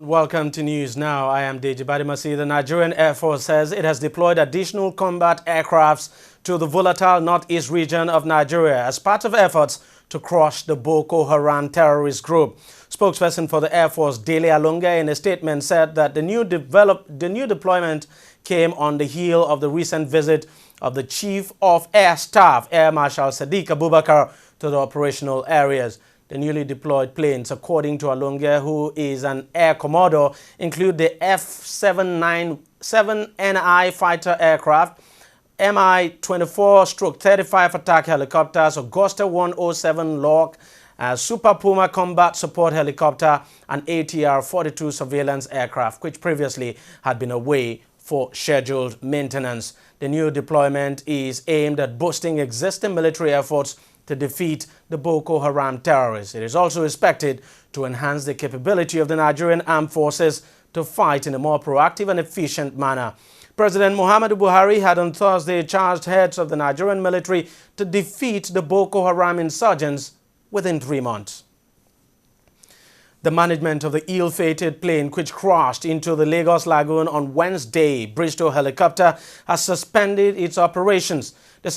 Welcome to News Now. I am Deji Badimasi. The Nigerian Air Force says it has deployed additional combat aircrafts to the volatile northeast region of Nigeria as part of efforts to crush the Boko Haram terrorist group. Spokesperson for the Air Force, Dele Alonga, in a statement said that the new deployment came on the heel of the recent visit of the Chief of Air Staff, Air Marshal Sadiq Abubakar, to the operational areas. The newly deployed planes, according to Alonga, who is an Air Commodore, include the F-797NI fighter aircraft, Mi-24/35 attack helicopters, Augusta 107 Lock, Super Puma combat support helicopter, and ATR-42 surveillance aircraft, which previously had been away for scheduled maintenance. The new deployment is aimed at boosting existing military efforts to defeat the Boko Haram terrorists. It is also expected to enhance the capability of the Nigerian armed forces to fight in a more proactive and efficient manner. President Muhammadu Buhari had on Thursday charged heads of the Nigerian military to defeat the Boko Haram insurgents within 3 months. The management of the ill-fated plane which crashed into the Lagos Lagoon on Wednesday, Bristol Helicopter, has suspended its operations. The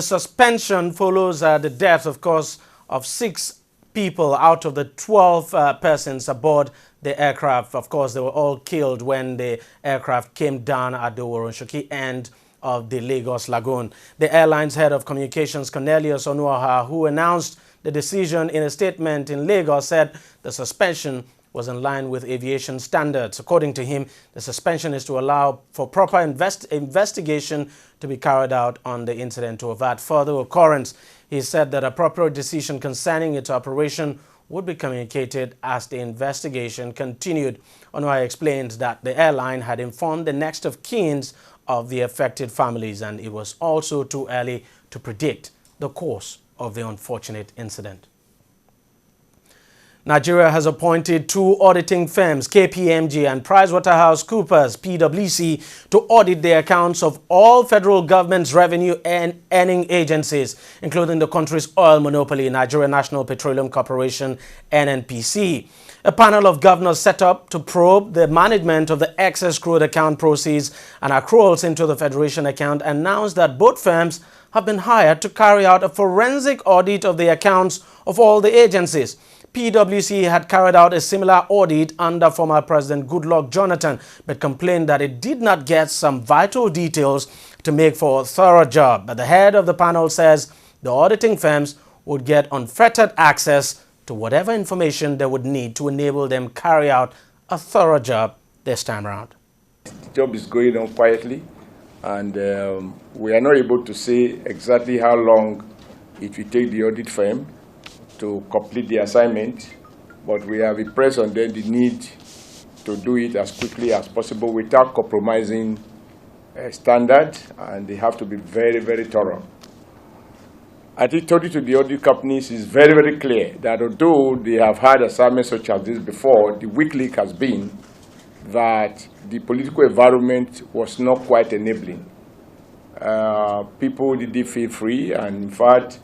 suspension follows the death, of course, of 6 people out of the 12 persons aboard the aircraft. Of course, they were all killed when the aircraft came down at the Woronshoki end of the Lagos Lagoon. The airline's head of communications, Cornelius Onuoha, who announced the decision in a statement in Lagos, said the suspension was in line with aviation standards. According to him, the suspension is to allow for proper investigation to be carried out on the incident to avert further occurrence. He said that a proper decision concerning its operation would be communicated as the investigation continued. Onuoha explained that the airline had informed the next of kin of the affected families, and it was also too early to predict the course of the unfortunate incident. Nigeria has appointed 2 auditing firms, KPMG and PricewaterhouseCoopers, PwC, to audit the accounts of all federal government's revenue and earning agencies, including the country's oil monopoly, Nigeria National Petroleum Corporation, NNPC. A panel of governors set up to probe the management of the excess crude account proceeds and accruals into the Federation account announced that both firms have been hired to carry out a forensic audit of the accounts of all the agencies. PwC had carried out a similar audit under former President Goodluck Jonathan, but complained that it did not get some vital details to make for a thorough job. But the head of the panel says the auditing firms would get unfettered access to whatever information they would need to enable them carry out a thorough job this time around. The job is going on quietly, and we are not able to say exactly how long it will take the audit firm to complete the assignment, but we have impressed on them the need to do it as quickly as possible without compromising standard, and they have to be very, very thorough. I think talking to the audit companies is very, very clear that although they have had assignments such as this before, the weak link has been that the political environment was not quite enabling. People didn't feel free, and in fact,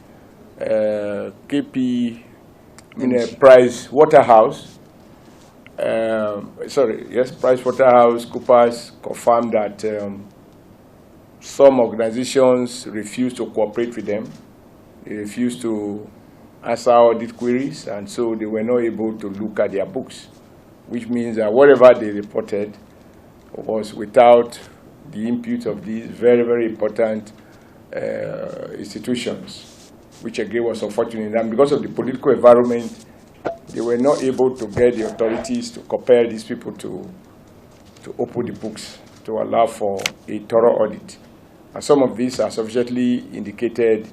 PricewaterhouseCoopers confirmed that some organizations refused to cooperate with them. They refused to answer audit queries, and so they were not able to look at their books, which means that whatever they reported was without the input of these very, very important institutions, which again was unfortunate. And because of the political environment, they were not able to get the authorities to compel these people to open the books to allow for a thorough audit. And some of these are sufficiently indicated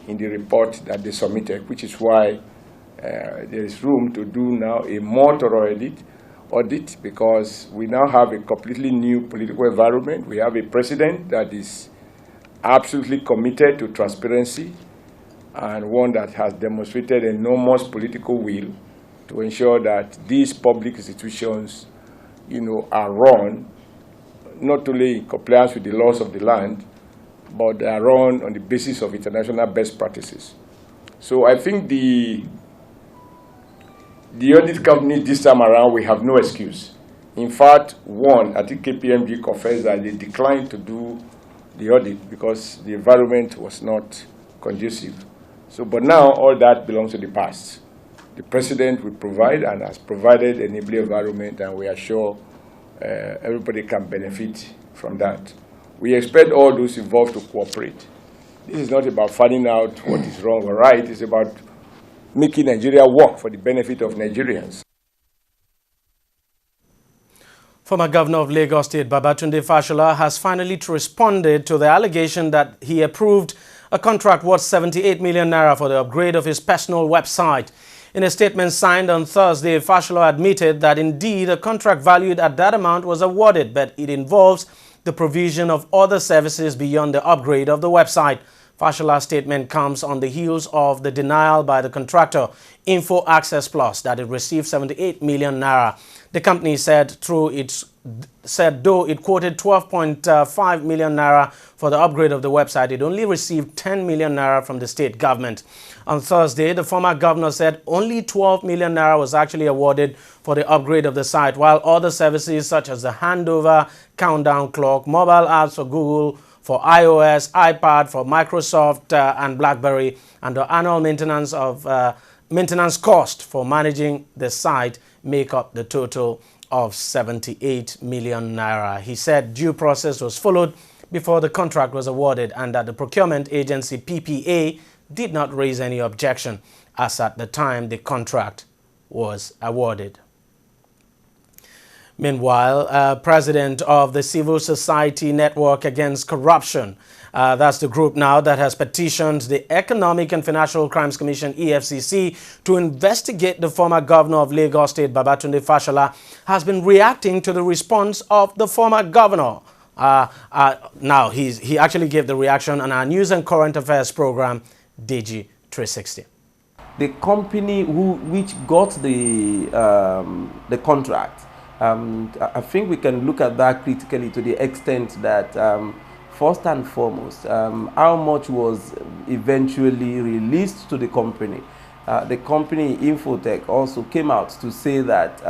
in the report that they submitted, which is why there is room to do now a more thorough audit, because we now have a completely new political environment. We have a president that is absolutely committed to transparency, and one that has demonstrated enormous political will to ensure that these public institutions, are run not only in compliance with the laws of the land, but they are run on the basis of international best practices. So I think the the audit company this time around, we have no excuse. In fact, one, I think KPMG confessed that they declined to do the audit because the environment was not conducive. So, but now all that belongs to the past. The president will provide and has provided an enabling environment, and we are sure everybody can benefit from that. We expect all those involved to cooperate. This is not about finding out what is wrong or right. It's about making Nigeria work for the benefit of Nigerians. Former Governor of Lagos State, Babatunde Fashola, has finally responded to the allegation that he approved a contract worth 78 million naira for the upgrade of his personal website. In a statement signed on Thursday, Fashola admitted that indeed a contract valued at that amount was awarded, but it involves the provision of other services beyond the upgrade of the website. Fashola's statement comes on the heels of the denial by the contractor, Info Access Plus, that it received 78 million naira. The company said though it quoted 12.5 million naira for the upgrade of the website, it only received 10 million naira from the state government. On Thursday, the former governor said only 12 million naira was actually awarded for the upgrade of the site, while other services such as the handover, countdown clock, mobile apps for Google, for iOS, iPad, for Microsoft and BlackBerry, and the annual maintenance cost for managing the site make up the total of 78 million naira. He said due process was followed before the contract was awarded and that the procurement agency PPA did not raise any objection as at the time the contract was awarded. Meanwhile, president of the Civil Society Network Against Corruption, that's the group now that has petitioned the Economic and Financial Crimes Commission, EFCC, to investigate the former governor of Lagos State, Babatunde Fashola, has been reacting to the response of the former governor. Now, he actually gave the reaction on our news and current affairs program, TV360. The company which got the contract, I think we can look at that critically to the extent that first and foremost, how much was eventually released to the company. The company Infotech also came out to say that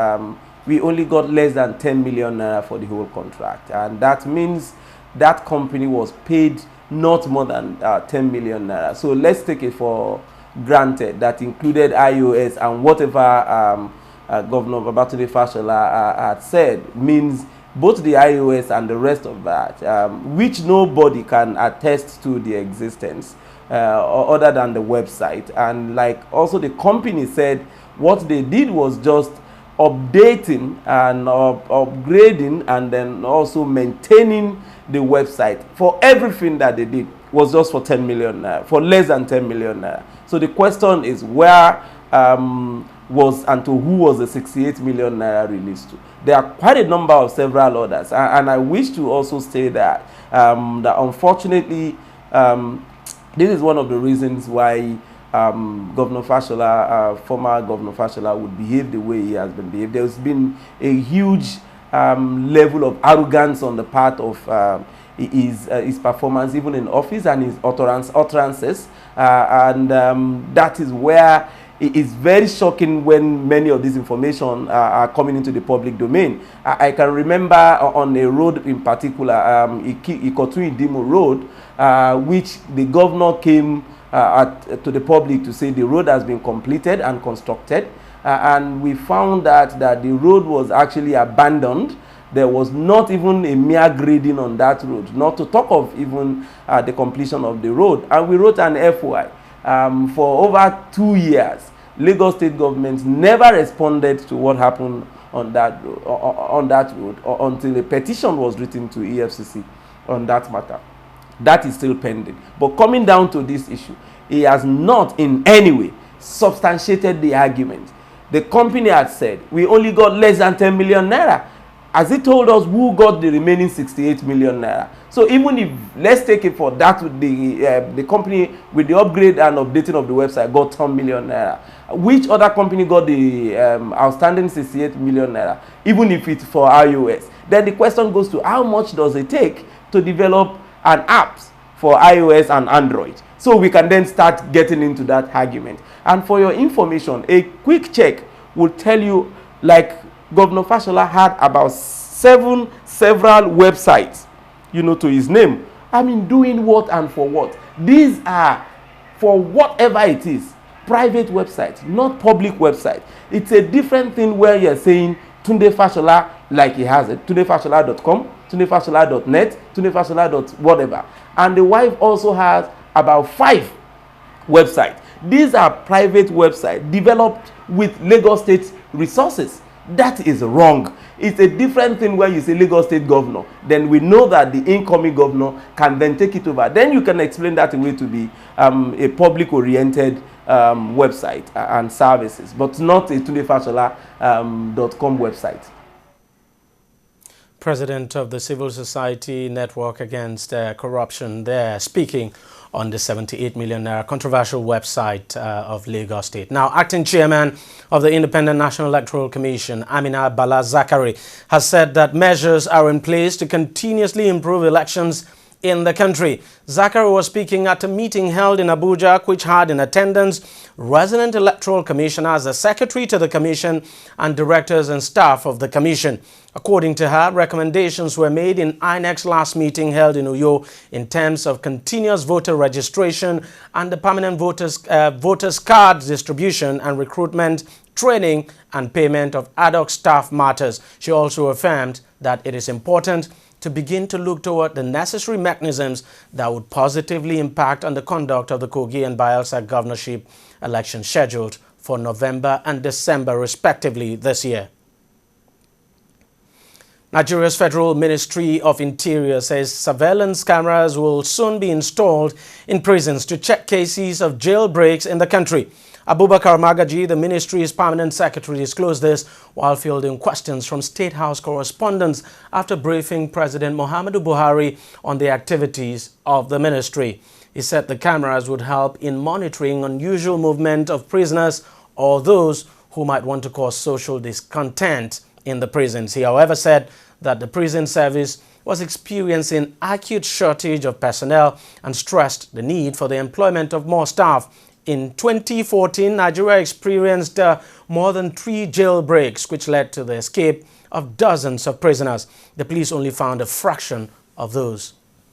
we only got less than 10 million naira for the whole contract, and that means that company was paid not more than 10 million naira. So let's take it for granted that included iOS and whatever Governor Babatunde Fashola had said, means both the iOS and the rest of that, which nobody can attest to the existence other than the website. And like also the company said, what they did was just updating and upgrading and then also maintaining the website. For everything that they did was just for 10 million naira, for less than 10 million naira. So the question is where was and to who was the 68 million naira released to. There are quite a number of several others, and I wish to also say that that unfortunately this is one of the reasons why Governor Fashola, former Governor Fashola, would behave the way he has been behaved. There's been a huge level of arrogance on the part of his performance, even in office, and his utterances, and that is where it is very shocking when many of this information are coming into the public domain. I can remember on a road in particular, Ikotu-Idimo Road, which the governor came to the public to say the road has been completed and constructed, and we found that the road was actually abandoned. There was not even a mere grading on that road, not to talk of even the completion of the road. And we wrote an FOI. For over 2 years, Lagos State government never responded to what happened on that road until a petition was written to EFCC on that matter. That is still pending. But coming down to this issue, he has not in any way substantiated the argument. The company had said, we only got less than 10 million naira. As he told us who got the remaining 68 million naira. So even if, let's take it for that, the company with the upgrade and updating of the website got 10 million naira. Which other company got the outstanding 68 million naira, even if it's for iOS? Then the question goes to how much does it take to develop an app for iOS and Android? So we can then start getting into that argument. And for your information, a quick check will tell you, like Governor Fashola had about several websites, you know, to his name. I mean, doing what and for what? These are for whatever it is, private websites, not public website. It's a different thing where you're saying Tunde Fashola, like he has it, tundefashola.com, tundefashola.net, tundefashola. whatever. And the wife also has about 5 websites. These are private websites developed with Lagos State resources. That is wrong. It's a different thing where you say Lagos State governor. Then we know that the incoming governor can then take it over. Then you can explain that away to be a public-oriented website and services, but not a tundefashola.com website. President of the Civil Society Network Against Corruption there, speaking on the 78 million naira controversial website of Lagos State. Now, acting chairman of the Independent National Electoral Commission, Amina Bala Zakari, has said that measures are in place to continuously improve elections in the country. Zakari was speaking at a meeting held in Abuja, which had in attendance resident electoral commissioners, the secretary to the commission, and directors and staff of the commission. According to her, recommendations were made in INEC's last meeting held in Uyo in terms of continuous voter registration and the permanent voters card distribution and recruitment, training and payment of ad hoc staff matters. She also affirmed that it is important to begin to look toward the necessary mechanisms that would positively impact on the conduct of the Kogi and Bayelsa governorship elections scheduled for November and December respectively this year. Nigeria's Federal Ministry of Interior says surveillance cameras will soon be installed in prisons to check cases of jailbreaks in the country. Abubakar Magaji, the ministry's permanent secretary, disclosed this while fielding questions from State House correspondents after briefing President Muhammadu Buhari on the activities of the ministry. He said the cameras would help in monitoring unusual movement of prisoners or those who might want to cause social discontent in the prisons. He, however, said that the prison service was experiencing acute shortage of personnel and stressed the need for the employment of more staff. In 2014, Nigeria experienced more than 3 jailbreaks, which led to the escape of dozens of prisoners. The police only found a fraction of those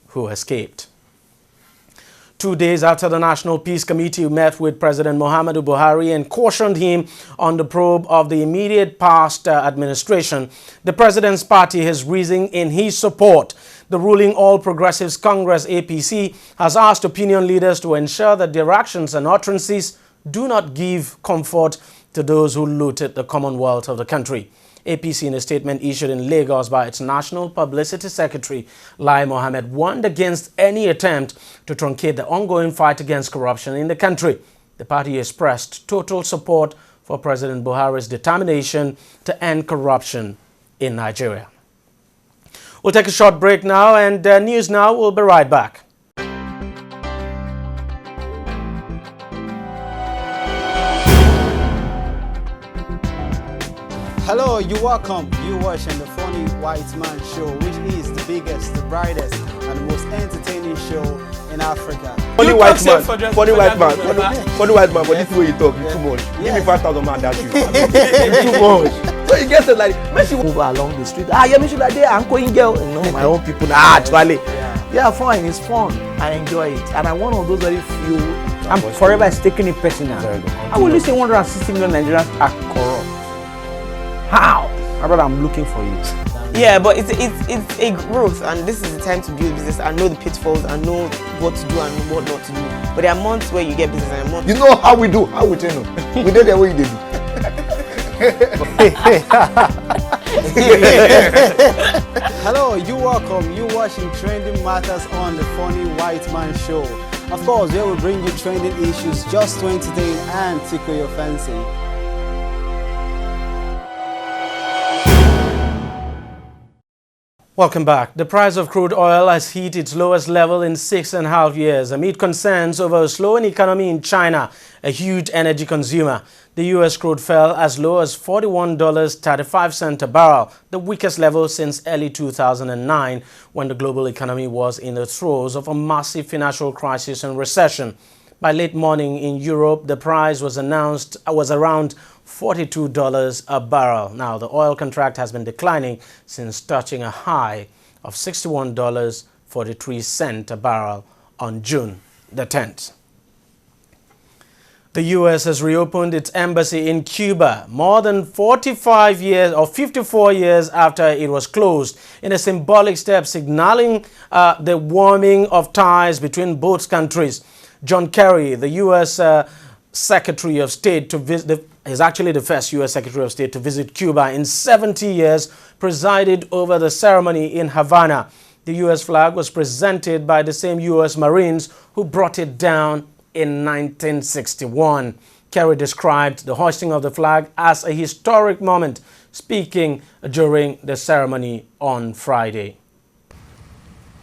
who escaped. 2 days after the National Peace Committee met with President Muhammadu Buhari and cautioned him on the probe of the immediate past administration, the president's party has risen in his support. The ruling All Progressives Congress APC has asked opinion leaders to ensure that their actions and utterances do not give comfort to those who looted the commonwealth of the country. APC, in a statement issued in Lagos by its National Publicity Secretary, Lai Mohammed, warned against any attempt to truncate the ongoing fight against corruption in the country. The party expressed total support for President Buhari's determination to end corruption in Nigeria. We'll take a short break now, and News Now will be right back. Hello, you're welcome. You're watching the Funny White Man Show, which is the biggest, the brightest, and the most entertaining show in Africa. Funny white man, funny white man, funny white man, but this way you talk, it's too much. Give me 5,000 man, that's you. It's too much. So you get it like, when she move along the street, yeah, me should like that, I'm going girl, you know, my own people, actually. Yeah, fine, it's fun, I enjoy it, and I'm one of those very few. I'm forever taking it personal. I will listen 160 million Nigerians are corrupt. How? My brother, I'm looking for you. Yeah, but it's a growth, and this is the time to build business. I know the pitfalls, I know what to do and what not to do. But there are months where you get business and months. You know how we do, how we train them. We did the way you did. Hello, you're welcome. You're watching Trending Matters on the Funny White Man Show. Of course, they will bring you trending issues just to entertain and tickle your fancy. Welcome back. The price of crude oil has hit its lowest level in 6.5 years amid concerns over a slowing economy in China, a huge energy consumer. The U.S. crude fell as low as $41.35 a barrel, the weakest level since early 2009, when the global economy was in the throes of a massive financial crisis and recession. By late morning in Europe, the price was around $42 a barrel. Now, the oil contract has been declining since touching a high of $61.43 a barrel on June the 10th. The U.S. has reopened its embassy in Cuba more than 45 years or 54 years after it was closed, in a symbolic step signaling the warming of ties between both countries. John Kerry, the U.S. Secretary of State to visit, is actually the first U.S. Secretary of State to visit Cuba in 70 years, presided over the ceremony in Havana. The U.S. flag was presented by the same U.S. Marines who brought it down in 1961. Kerry described the hoisting of the flag as a historic moment, speaking during the ceremony on Friday.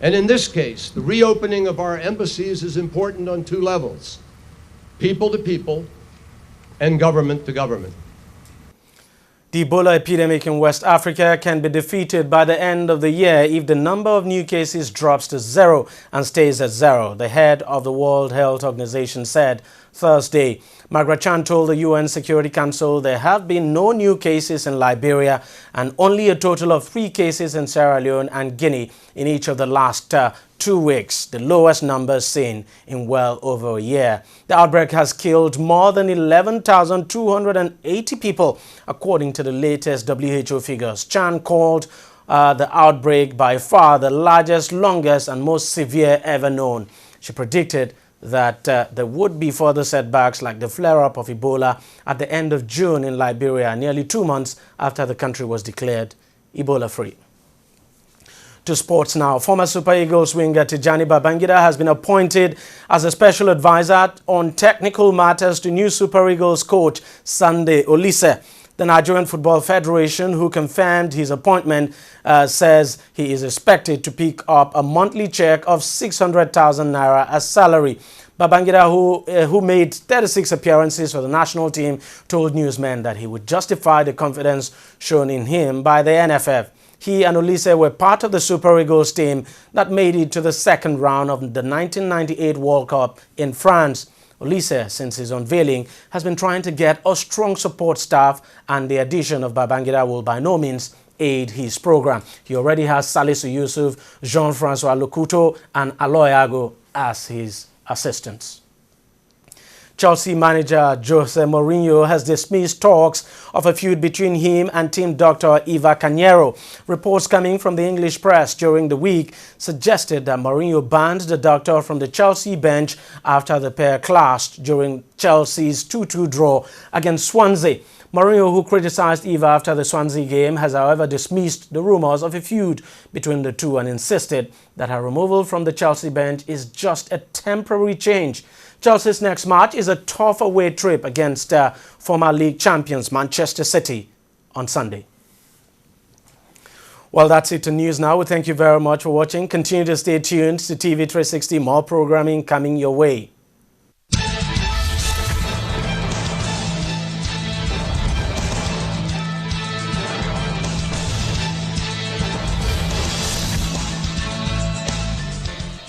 And in this case, the reopening of our embassies is important on two levels: people to people and government to government. The Ebola epidemic in West Africa can be defeated by the end of the year if the number of new cases drops to zero and stays at zero, the head of the World Health Organization said Thursday. Margaret Chan told the UN Security Council there have been no new cases in Liberia and only a total of 3 cases in Sierra Leone and Guinea in each of the last 2 weeks, the lowest numbers seen in well over a year. The outbreak has killed more than 11,280 people, according to the latest WHO figures. Chan called the outbreak by far the largest, longest, and most severe ever known. She predicted that there would be further setbacks like the flare-up of Ebola at the end of June in Liberia, nearly 2 months after the country was declared Ebola-free. To sports now. Former Super Eagles winger Tijani Babangida has been appointed as a special advisor on technical matters to new Super Eagles coach Sunday Olise. The Nigerian Football Federation, who confirmed his appointment, says he is expected to pick up a monthly check of 600,000 naira as salary. Babangida, who made 36 appearances for the national team, told newsmen that he would justify the confidence shown in him by the NFF. He and Olise were part of the Super Eagles team that made it to the second round of the 1998 World Cup in France. Olise, since his unveiling, has been trying to get a strong support staff, and the addition of Babangida will by no means aid his program. He already has Salisu Yusuf, Jean-Francois Locuto, and Aloyago as his assistants. Chelsea manager Jose Mourinho has dismissed talks of a feud between him and team doctor Eva Cañero. Reports coming from the English press during the week suggested that Mourinho banned the doctor from the Chelsea bench after the pair clashed during Chelsea's 2-2 draw against Swansea. Mourinho, who criticized Eva after the Swansea game, has however dismissed the rumors of a feud between the two and insisted that her removal from the Chelsea bench is just a temporary change. Chelsea's next match is a tough away trip against former league champions Manchester City on Sunday. Well, that's it to news now. We thank you very much for watching. Continue to stay tuned to TV360. More programming coming your way.